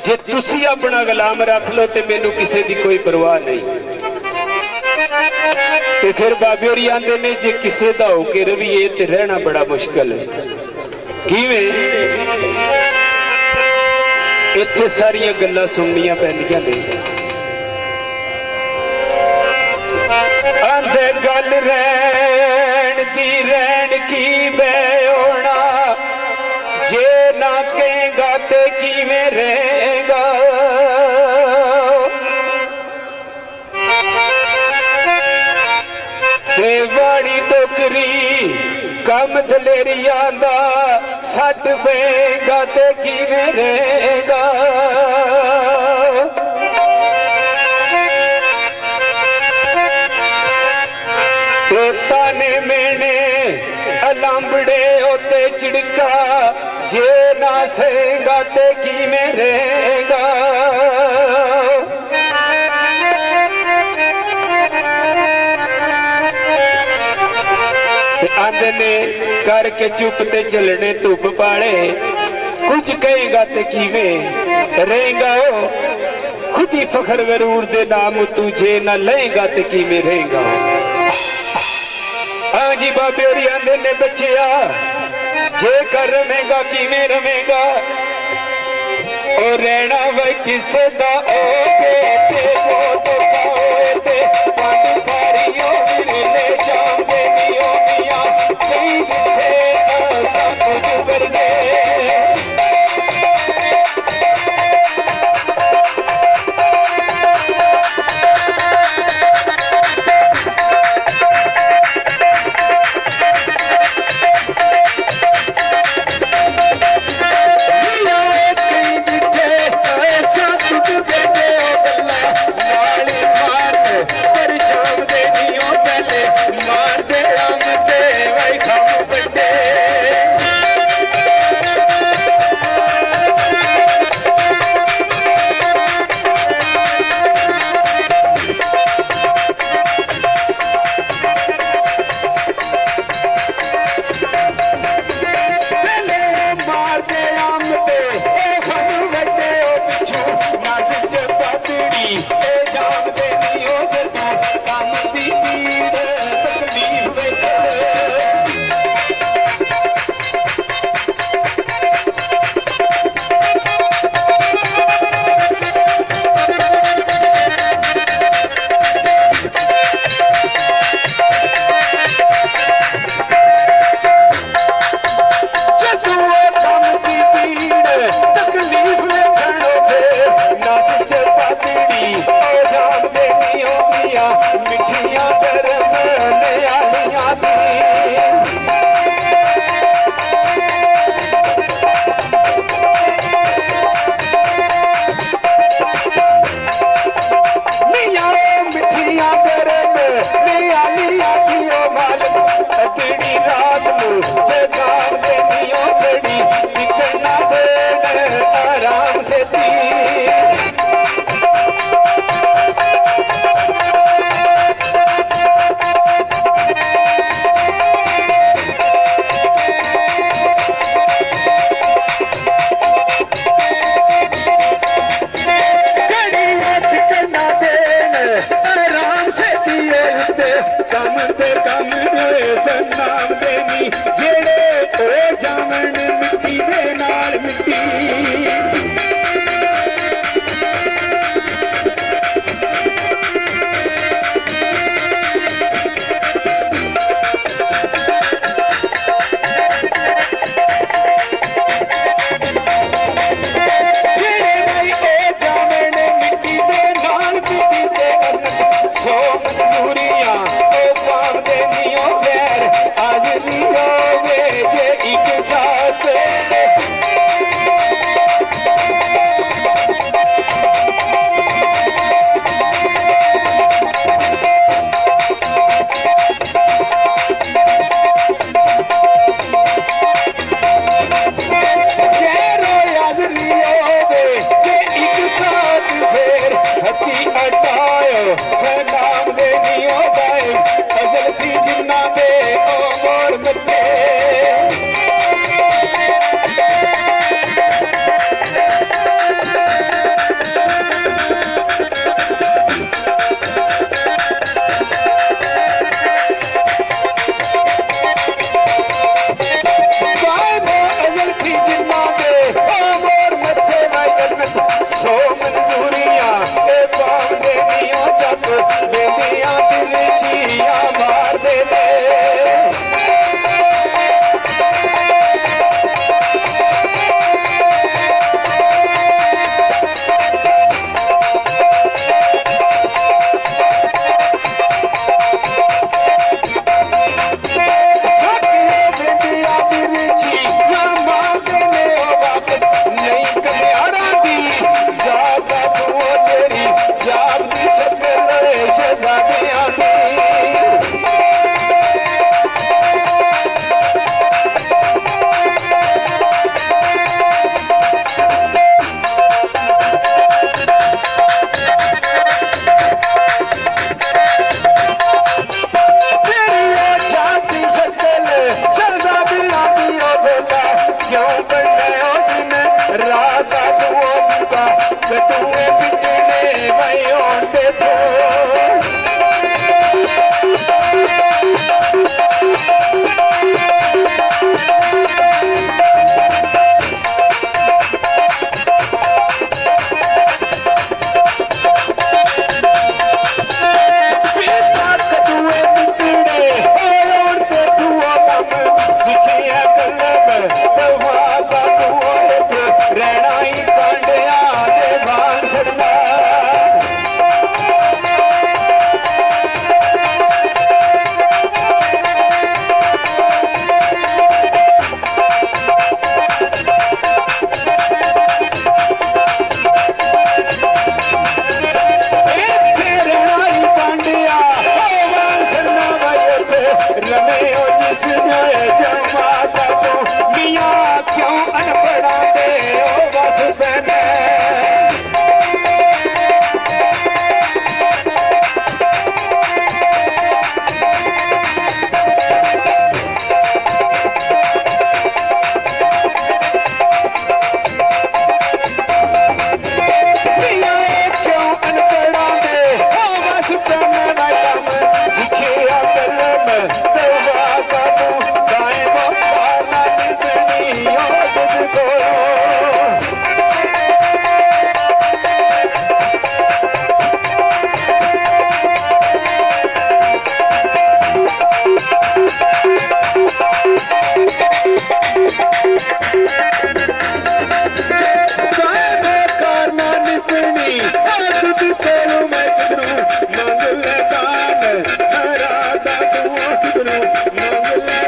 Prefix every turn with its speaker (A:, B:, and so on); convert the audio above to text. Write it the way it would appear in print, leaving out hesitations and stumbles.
A: जे तुसी अपना गुलाम रख लो तो मैनू किसी की कोई परवाह नहीं। तो फिर बाबे होरी आंदे ने जे किसी का होके रवीए तो रहना बड़ा मुश्किल है। किवें इत्थे सारियां गल्लां सुननियां पैंदियां ने। आंदे गल रैन दी रैन की बेहोना, जे ना कहेगा ते किवें रहेगा। ते वाड़ी टोकरी कम दलेरिया दा सट बेगा ते किवें रहेगा। ते ताने मेने अलांबड़े होते चिड़का, जे ना सेगा ते किवें रहेगा। आंदे ने करके चुप ते चलने धुप पाले, कुछ कहेगा ते किवें रहेगा। खुद ही फखर गरूर दे नाम तुझे ना लेगा ते किवें रहेगा। हाँ जी बाबे होरी आंदे ने बच्चिया, जे कर रवेगा किवें रवेगा। और रहना वे किसे दा ओके ते वो तो पाओ ते पानी पारियो विरले जाओगे नियो मिया कई दिखे सब गुबर दे। ਮਿਰਚੀਆਂ ਮਾਰਦੇ ਨੇ ਮੰਗ ਲੈ